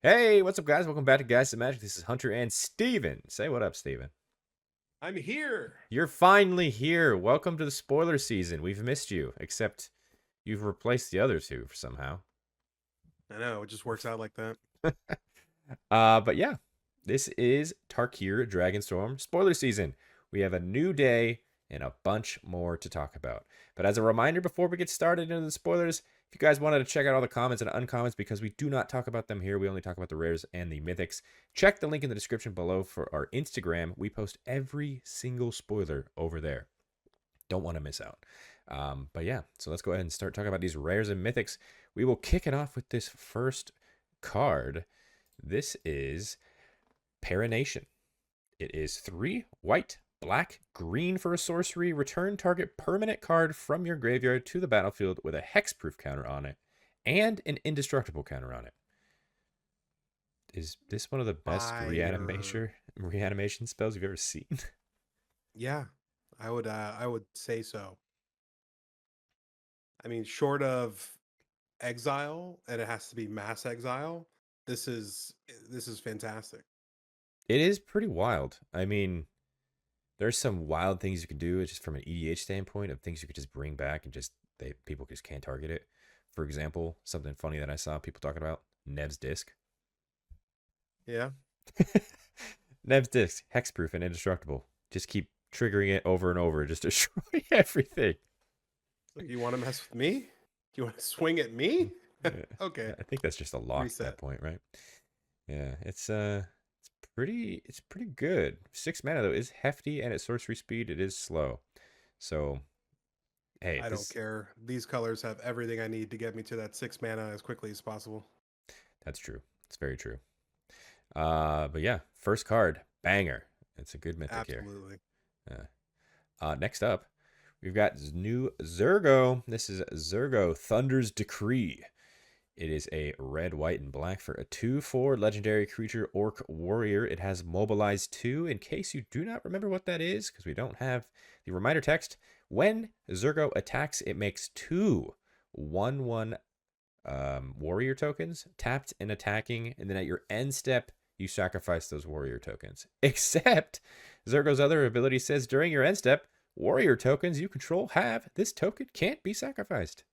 Hey, what's up, guys? Welcome back to Guys to Magic. This is Hunter and Steven. Say what up, Steven. I'm here. You're finally here. Welcome to the spoiler season. We've missed you, except you've replaced the other two somehow. I know, it just works out like that. But yeah, this is Tarkir Dragonstorm spoiler season. We have a new day and a bunch more to talk about. But as a reminder, before we get started into the spoilers, if you guys wanted to check out all the comments and uncommons, because we do not talk about them here, we only talk about the rares and the mythics, check the link in the description below for our Instagram. We post every single spoiler over there. Don't want to miss out. But yeah, so let's go ahead and start talking about these rares and mythics. We will kick it off with this first card. This is Perennation. It is 3 white, black, green for a sorcery. Return target permanent card from your graveyard to the battlefield with a hexproof counter on it and an indestructible counter on it. Is this one of the best reanimation spells you've ever seen? Yeah, I would say so. I mean, short of exile, and it has to be mass exile, this is fantastic. It is pretty wild. I mean, there's some wild things you can do just from an EDH standpoint of things you could just bring back and just people just can't target it. For example, something funny that I saw people talking about, Nev's Disc. Yeah. Nev's Disc, hexproof and indestructible. Just keep triggering it over and over, just destroy everything. So you want to mess with me? Do you want to swing at me? Okay. I think that's just a lock Reset. at that point, right? Yeah, it's pretty good. 6 mana though is hefty, and at sorcery speed it is slow. So hey, I don't care. These colors have everything I need to get me to that 6 mana as quickly as possible. that's true. It's very true. But yeah, first card, banger. It's a good mythic here. Absolutely. Next up, we've got new Zurgo. This is Zurgo Thunder's Decree. It is a red, white, and black for a 2/4 legendary creature orc warrior. It has mobilize 2. In case you do not remember what that is, because we don't have the reminder text, when Zurgo attacks, it makes 2 1/1 warrior tokens tapped and attacking, and then at your end step, you sacrifice those warrior tokens. Except Zurgo's other ability says during your end step, warrior tokens you control have this token can't be sacrificed.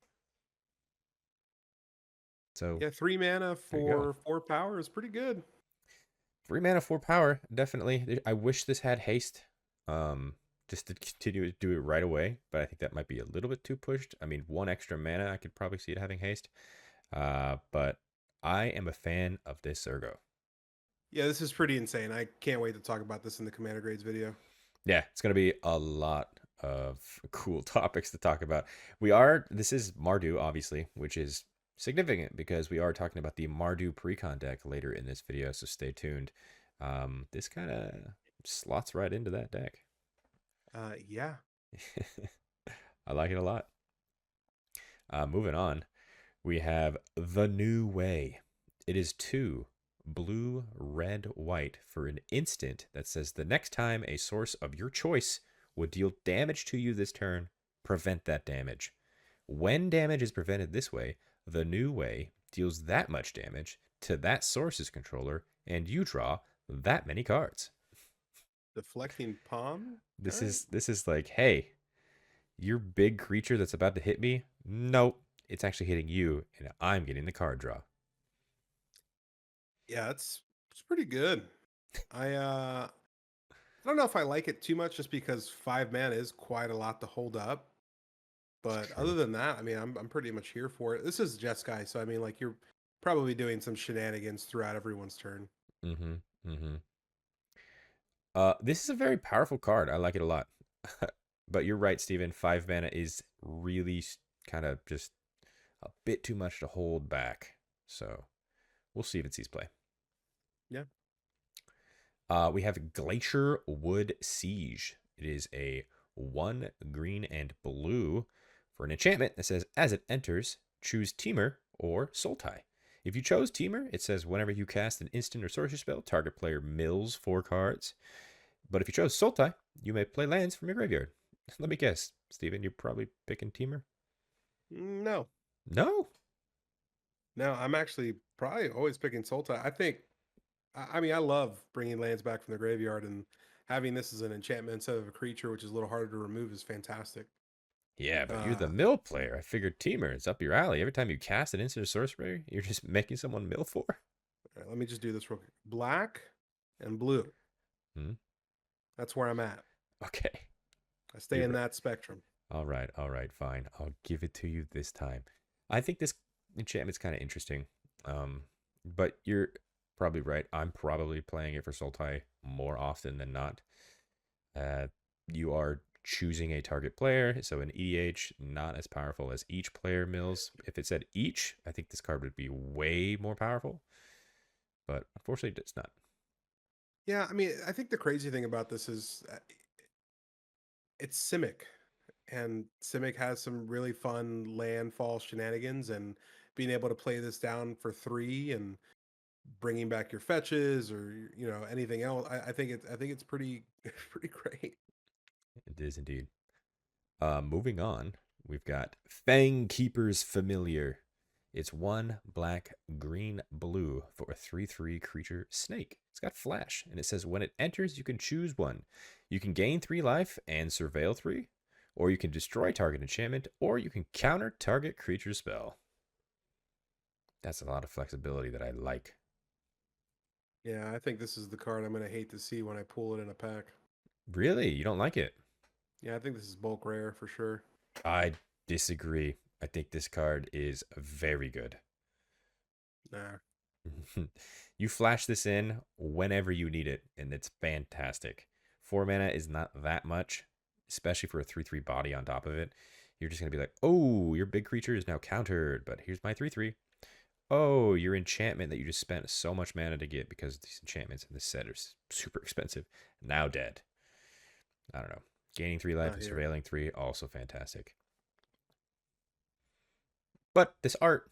So Yeah, 3 mana for 4 power is pretty good. 3 mana, 4 power, definitely. I wish this had haste, just to continue to do it right away, but I think that might be a little bit too pushed. I mean, 1 extra mana, I could probably see it having haste, but I am a fan of this Zurgo. Yeah, this is pretty insane. I can't wait to talk about this in the Commander Grades video. Yeah, it's gonna be a lot of cool topics to talk about. This is Mardu, obviously, which is significant because we are talking about the Mardu precon deck later in this video, so stay tuned. This kind of slots right into that deck. Yeah. I like it a lot. Moving on, we have The New Way. It is 2 blue, red, white for an instant that says the next time a source of your choice would deal damage to you this turn, prevent that damage. When damage is prevented this way, The New Way deals that much damage to that source's controller, and you draw that many cards. Deflecting palm? This is like, hey, your big creature that's about to hit me, nope, it's actually hitting you, and I'm getting the card draw. Yeah, it's pretty good. I don't know if I like it too much just because 5 mana is quite a lot to hold up. But other than that, I mean, I'm pretty much here for it. This is Jeskai, so I mean, like you're probably doing some shenanigans throughout everyone's turn. Mm-hmm. Mm-hmm. This is a very powerful card. I like it a lot. But you're right, Steven. 5 mana is really kind of just a bit too much to hold back. So we'll see if it sees play. Yeah. We have Glacierwood Siege. It is a 1 green and blue for an enchantment that says as it enters, choose Temur or Sultai. If you chose Temur, it says whenever you cast an instant or sorcery spell, target player mills 4 cards. But if you chose Sultai, you may play lands from your graveyard. Let me guess, Steven, you're probably picking Temur? No. No? No, I'm actually Probably always picking Sultai. I think. I mean, I love bringing lands back from the graveyard, and having this as an enchantment instead of a creature, which is a little harder to remove, is fantastic. Yeah, but you're the Uh, mill player. I figured Teamer is up your alley. Every time you cast an instant sorcery, you're just making someone mill for. all right, let me just do this real quick. Black and blue. Hmm? That's where I'm at. Okay. I stay You're in right. that spectrum. All right, fine. I'll give it to you this time. I think this enchantment's kind of interesting. Um, but you're probably right. I'm probably playing it for Sultai more often than not. Uh, you are choosing a target player, so an EDH not as powerful as each player mills. If it said each, I think this card would be way more powerful. But unfortunately, it's not. Yeah, I mean, I think the crazy thing about this is it's Simic, and Simic has some really fun landfall shenanigans, and being able to play this down for 3 and bringing back your fetches or anything else. I think it's pretty pretty great. It is indeed. Moving on, we've got Fangkeeper's Familiar. It's one black, green, blue for a 3/3 creature snake. It's got flash, and it says when it enters, you can choose one. You can gain 3 life and surveil 3, or you can destroy target enchantment, or you can counter target creature spell. That's a lot of flexibility that I like. Yeah, I think this is the card I'm going to hate to see when I pull it in a pack. Really? You don't like it? Yeah, I think this is bulk rare for sure. I disagree. I think this card is very good. Nah. You flash this in whenever you need it, and it's fantastic. 4 mana is not that much, especially for a 3/3 body on top of it. You're just going to be like, oh, your big creature is now countered, but here's my 3/3. Oh, your enchantment that you just spent so much mana to get because these enchantments in this set are super expensive, now dead. I don't know. Gaining 3 life Not and here. surveilling 3, also fantastic. But this art,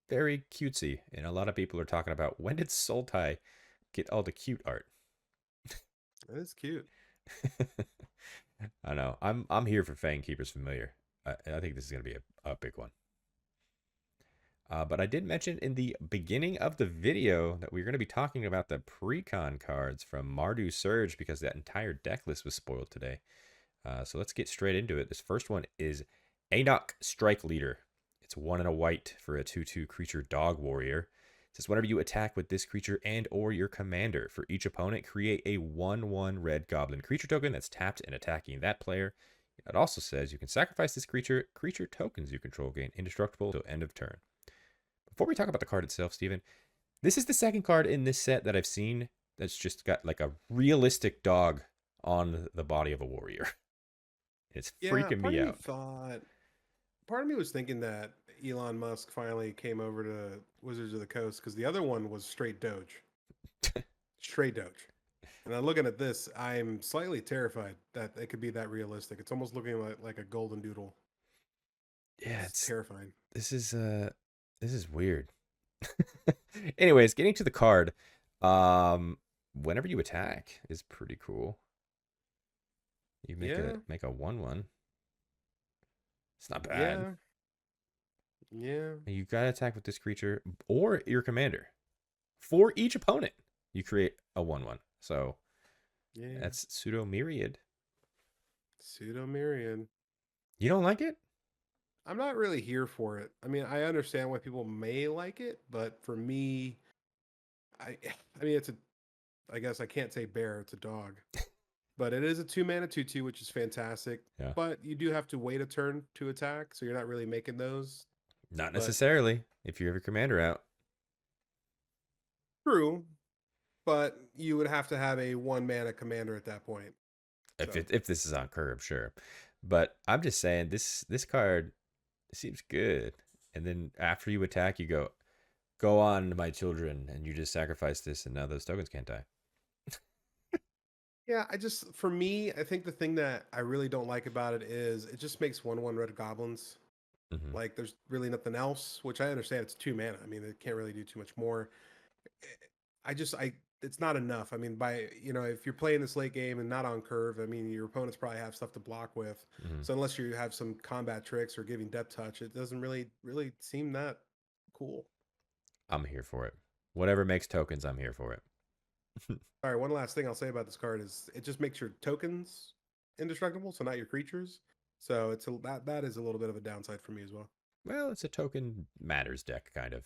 very cutesy, and a lot of people are talking about when did Sultai get all the cute art? It's cute. I know. I'm here for Fangkeeper's Familiar. I think this is gonna be a big one. But I did mention in the beginning of the video that we are going to be talking about the pre-con cards from Mardu Surge because that entire deck list was spoiled today. So let's get straight into it. This first one is Ainok Strike Leader. It's 1 and a white for a 2/2 creature dog warrior. It says whenever you attack with this creature and or your commander, for each opponent, create a 1/1 red goblin creature token that's tapped and attacking that player. It also says you can sacrifice this creature. Creature tokens you control gain indestructible till end of turn. Before we talk about the card itself, Steven, this is the second card in this set that I've seen that's just got like a realistic dog on the body of a warrior. It's Yeah, freaking me out. part of me was thinking that Elon Musk finally came over to Wizards of the Coast because the other one was straight Doge. Straight Doge. And I'm looking at this, I'm slightly terrified that it could be that realistic. It's almost looking like a golden doodle. Yeah, It's it's terrifying. this is weird. Anyways, getting to the card, um, whenever you attack is pretty cool. You Yeah, make a 1/1. It's not bad. yeah, yeah, You gotta attack with this creature or your commander. For each opponent, you create a 1/1. So yeah. that's pseudo myriad. Pseudo Myriad. You don't like it? I'm not really here for it. I mean, I understand why people may like it, but for me, I I mean it's a I guess I can't say bear, it's a dog. But it is a 2 mana 2/2, which is fantastic. Yeah. But you do have to wait a turn to attack, so you're not really making those. Not But necessarily. If you have your commander out. true, but you would have to have a 1 mana commander at that point. So If this is on curve, sure. But I'm just saying this card seems good. And then after you attack, you go on, my children, and you just sacrifice this, and now those tokens can't die. yeah, for me, I think the thing that I really don't like about it is it just makes 1/1 red goblins. Mm-hmm. Like there's really nothing else, which I understand it's 2 mana. I mean, it can't really do too much more. Eh, I it's not enough. I mean, if you're playing this late game and not on curve, I mean, your opponents probably have stuff to block with. Mm-hmm. So unless you have some combat tricks or giving depth touch, it doesn't really seem that cool. I'm here for it. Whatever makes tokens, I'm here for it. All right, one last thing I'll say about this card is it just makes your tokens indestructible, so not your creatures. So that is a little bit of a downside for me as well. Well, it's a token matters deck, kind of.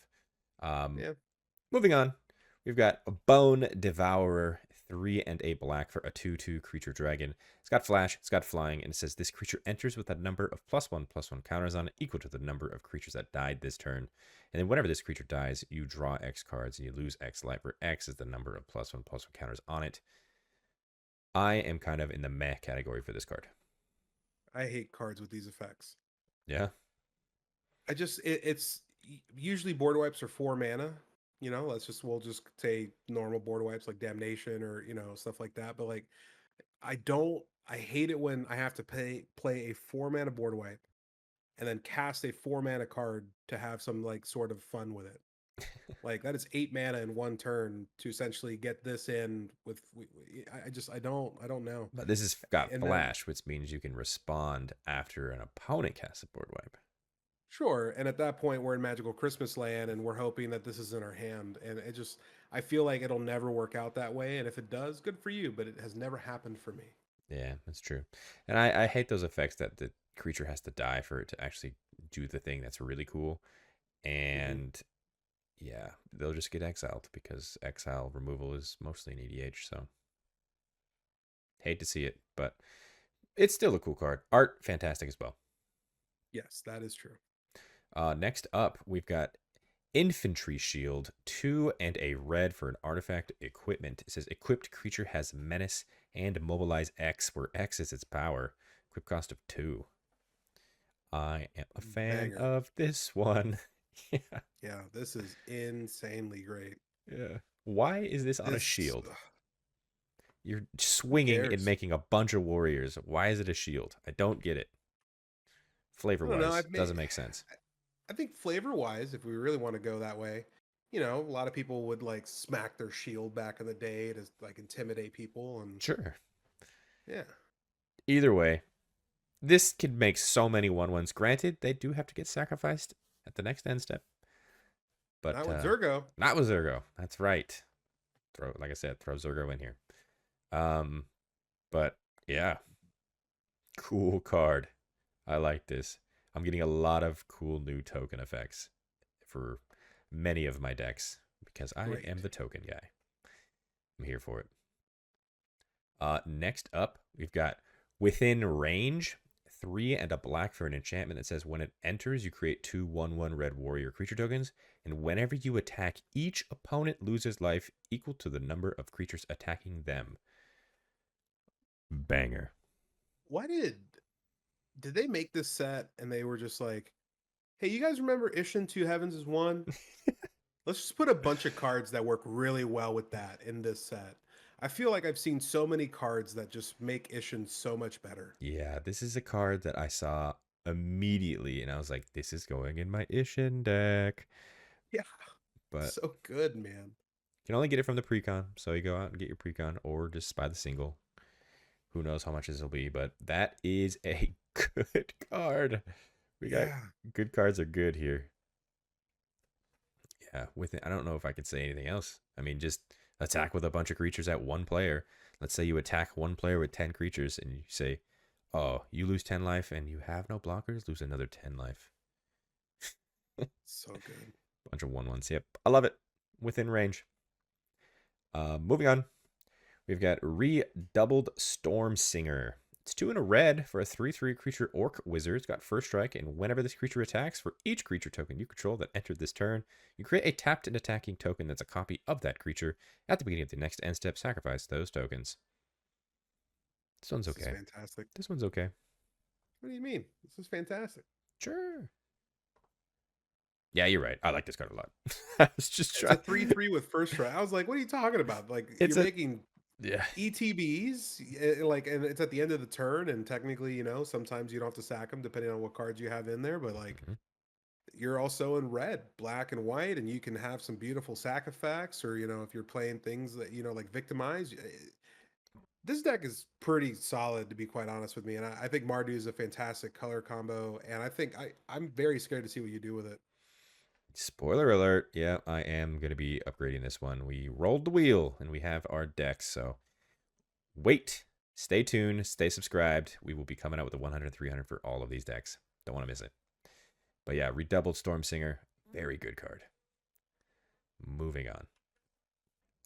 Um, Yeah, Moving on, we've got a Bone Devourer, 3 and a black for a 2/2 creature dragon. It's got flash, it's got flying, and it says this creature enters with a number of +1/+1 counters on it equal to the number of creatures that died this turn. And then whenever this creature dies, you draw X cards and you lose X life, where X is the number of +1/+1 counters on it. I am kind of in the meh category for this card. I hate cards with these effects. Yeah, It's usually board wipes are 4 mana. We'll just say normal board wipes like Damnation or stuff like that. But like, I hate it when I have to play a 4 mana board wipe and then cast a 4 mana card to have some like sort of fun with it. Like that is 8 mana in one turn to essentially get this in with. I don't know. but this has got And then flash, which means you can respond after an opponent casts a board wipe. sure, and at that point we're in magical Christmas land, and we're hoping that this is in our hand. And I feel like it'll never work out that way. And if it does, good for you. But it has never happened for me. Yeah, that's true. And I hate those effects that the creature has to die for it to actually do the thing that's really cool. Hmm. And yeah, they'll just get exiled because exile removal is mostly an EDH. So hate to see it, but it's still a cool card. Art, fantastic as well. Yes, that is true. Next up, we've got Infantry Shield, 2 and a red for an artifact equipment. It says equipped creature has menace and mobilize X, where X is its power. Equip cost of 2. I am a fan Banger. of this one. Yeah. Yeah, this is insanely great. Yeah. Why is this on a This, shield? You're who swinging and cares? making a bunch of warriors. Why is it a shield? I don't get it. Flavor I don't know. wise, doesn't make sense. I think flavor wise, if we really want to go that way, a lot of people would like smack their shield back in the day to like intimidate people, and Sure. yeah, Either way, this could make so many 1/1s. Granted, they do have to get sacrificed at the next end step, but not with Zurgo. not with Zurgo. That's right. Like I said, throw Zurgo in here. Um, but yeah, cool card. I like this. I'm getting a lot of cool new token effects for many of my decks because I am Great. the token guy. I'm here for it. Next up, we've got Within Range, 3 and a black for an enchantment that says when it enters, you create 2/1/1 red warrior creature tokens, and whenever you attack, each opponent loses life equal to the number of creatures attacking them. Banger. Why did they make this set and they were just like, hey, you guys remember Ishin Two Heavens is one? Let's just put a bunch of cards that work really well with that in this set. I feel like I've seen so many cards that just make Ishin so much better. Yeah, this is a card that I saw immediately, and I was like, this is going in my Ishin deck. Yeah, But so good, man. you can only get it from the precon, so you go out and get your precon, or just buy the single. Who knows how much this will be, but that is a good card. We got Yeah. good cards are good here. Yeah, with it, I don't know if I could say anything else. I mean, just attack with a bunch of creatures at one player. Let's say you attack one player with 10 creatures and you say, oh, you lose 10 life and you have no blockers, lose another 10 life. So good. Bunch of 1/1s. Yep, I love it. Within range. Moving on. We've got Redoubled Stormsinger. It's 2 and a red for a 3/3 creature orc wizard. It's got first strike, and whenever this creature attacks, for each creature token you control that entered this turn, you create a tapped and attacking token that's a copy of that creature. At the beginning of the next end step, sacrifice those tokens. This one's This is okay. fantastic. This one's okay. What do you mean? This is fantastic. Sure. Yeah, you're right. I like this card a lot. I was just It's a trying. 3/3 with first strike. I was like, what are you talking about? Like It's you're a making yeah. ETBs, like, and it's at the end of the turn, and technically, sometimes you don't have to sack them depending on what cards you have in there, but like Mhm. you're also in red, black, and white, and you can have some beautiful sack effects, or if you're playing things that like victimize. This deck is pretty solid, to be quite honest with me, and I think Mardu is a fantastic color combo, and I think I'm very scared to see what you do with it. Spoiler alert. Yeah, I am going to be upgrading this one. We rolled the wheel and we have our decks. So wait, stay tuned, stay subscribed. We will be coming out with a 100, 300 for all of these decks. Don't want to miss it. But yeah, Redoubled Stormsinger, very good card. Moving on.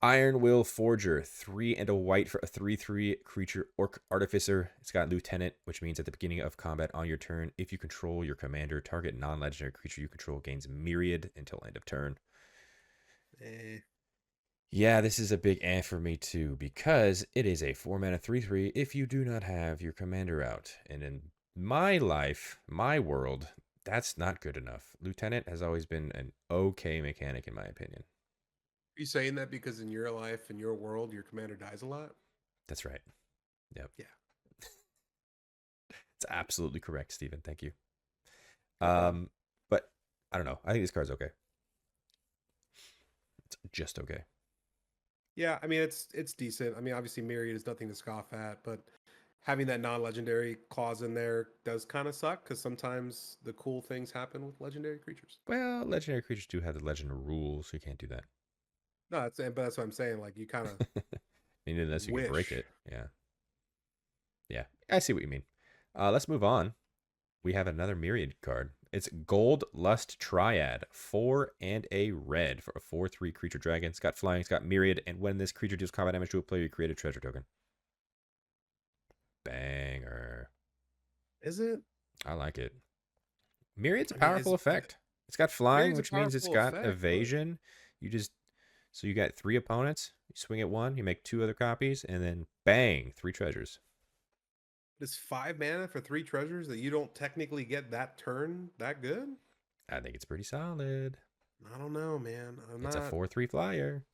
Ironwill Forger, 3 and a white for a 3/3 creature Orc Artificer. It's got Lieutenant, which means at the beginning of combat on your turn, if you control your commander, target non-legendary creature you control gains Myriad until end of turn. Eh. Yeah, this is a big for me too, because it is a 4-mana 3/3 if you do not have your commander out. And in my life, my world, that's not good enough. Lieutenant has always been an okay mechanic in my opinion. Are you saying that because in your life, in your world, your commander dies a lot? That's right. Yep. Yeah. It's absolutely correct, Stephen. Thank you. No problem. But I don't know. I think this card's okay. It's just okay. Yeah, I mean it's decent. I mean, obviously Myriad is nothing to scoff at, but having that non-legendary clause in there does kind of suck because sometimes the cool things happen with legendary creatures. Well, legendary creatures do have the legend rules, so you can't do that. No, but that's what I'm saying. Like you kind of I mean, unless you can break wish. it. Yeah. Yeah. I see what you mean. Let's move on. We have another Myriad card. It's Goldlust Triad, 4 and a red for a 4/3 creature dragon. It's got flying, it's got Myriad, and when this creature deals combat damage to a player, you create a treasure token. Banger. Is it? I like it. Myriad's a I mean, powerful effect. It's got flying, Myriad's a which means it's powerful got effect, but evasion. So you got 3 opponents. You swing at 1, you make 2 other copies, and then bang, 3 treasures. it's 5 mana for 3 treasures that you don't technically get that turn that good? I think it's pretty solid. I don't know, man. It's a 4/3 flyer.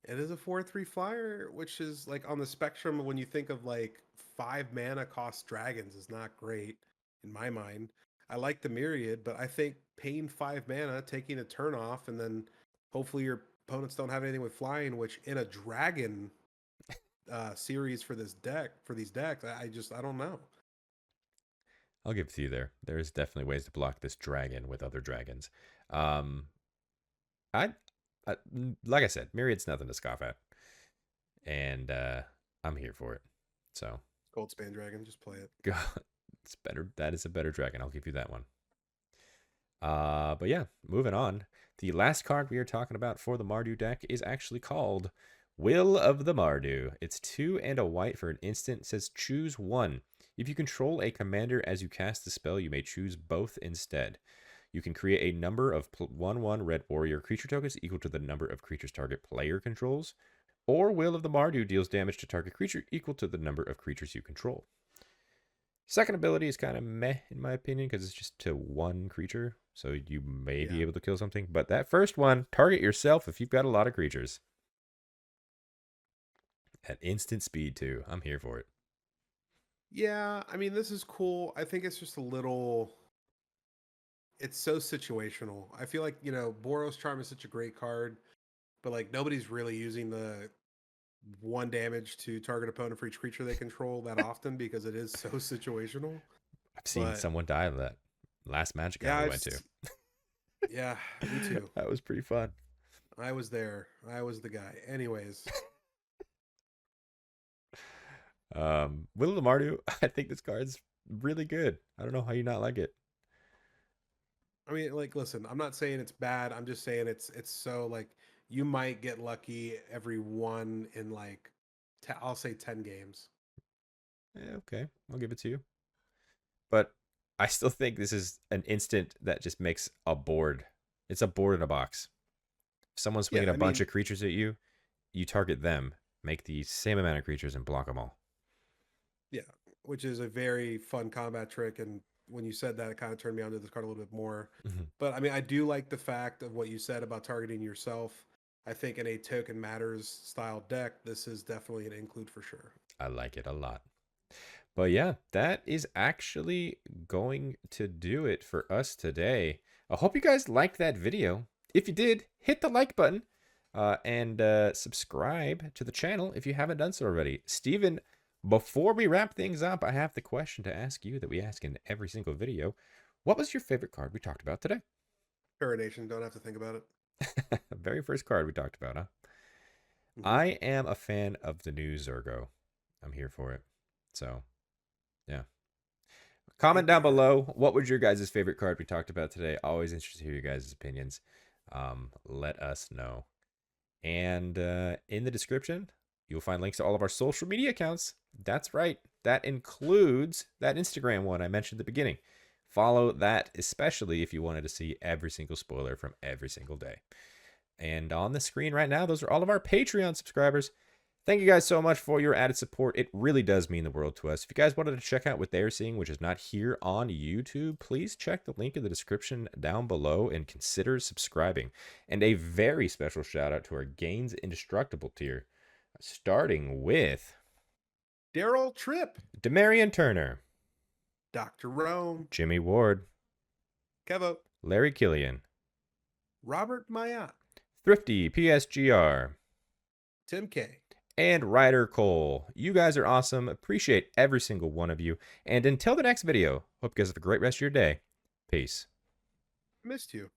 It is a 4/3 flyer, which is like on the spectrum of when you think of like 5 mana cost dragons is not great in my mind. I like the Myriad, but I think paying 5 mana, taking a turn off, and then hopefully your opponents don't have anything with flying, which in a dragon series for these decks, I don't know. I'll give it to you there. There's definitely ways to block this dragon with other dragons. Um, I, like I said, Myriad's nothing to scoff at, and I'm here for it. So, Goldspan Dragon, just play it. God, it's better. That is a better dragon. I'll give you that one. But yeah, moving on. The last card we are talking about for the Mardu deck is actually called Will of the Mardu. It's 2 and a white for an instant. It says choose one. If you control a commander as you cast the spell, you may choose both instead. You can create a number of 1/1 red warrior creature tokens equal to the number of creatures target player controls, or Will of the Mardu deals damage to target creature equal to the number of creatures you control. Second ability is kind of meh in my opinion because it's just to 1 creature, so you may be Yeah. able to kill something. But that first one, target yourself if you've got a lot of creatures. At instant speed too. I'm here for it. Yeah, I mean, this is cool. I think it's just a little. It's so situational. I feel like, Boros Charm is such a great card, but like nobody's really using the 1 damage to target opponent for each creature they control that often because it is so situational. I've seen But someone die of that last Magic yeah, Con we went to. yeah, me too. That was pretty fun. I was there. I was the guy. Anyways, Will of the Mardu, I think this card's really good. I don't know how you not like it. I mean, like, listen, I'm not saying it's bad. I'm just saying it's so like you might get lucky every one in like I'll say 10 games. Okay, I'll give it to you. But I still think this is an instant that just makes a board. It's a board in a box. If someone's swinging Yeah, a I bunch mean, of creatures at you, you target them, make the same amount of creatures, and block them all. yeah, which is a very fun combat trick. And when you said that, it kind of turned me onto this card a little bit more. Mhm. But I mean, I do like the fact of what you said about targeting yourself. I think in a token matters style deck, this is definitely an include for sure. I like it a lot. But yeah, that is actually going to do it for us today. I hope you guys liked that video. If you did, hit the like button and subscribe to the channel if you haven't done so already. Steven, before we wrap things up, I have the question to ask you that we ask in every single video. What was your favorite card we talked about today? Perennation, don't have to think about it. Very first card we talked about, huh? Hmm. I am a fan of the new Zurgo. I'm here for it. So, yeah. Comment down APR. below. What was your guys' favorite card we talked about today? Always interested to hear your guys' opinions. Let us know. And in the description, you'll find links to all of our social media accounts. That's right. That includes that Instagram one I mentioned at the beginning. Follow that, especially if you wanted to see every single spoiler from every single day. And on the screen right now, those are all of our Patreon subscribers. Thank you guys so much for your added support. It really does mean the world to us. If you guys wanted to check out what they're seeing, which is not here on YouTube, please check the link in the description down below and consider subscribing. And a very special shout out to our Gains Indestructible tier, starting with Daryl Tripp. Demarion Turner, Dr. Rome. Jimmy Ward, Kevo. Larry Killian, Robert Mayat. Thrifty PSGR, Tim K. and Ryder Cole. You guys are awesome. Appreciate every single one of you. And until the next video, hope you guys have a great rest of your day. Peace. Missed you.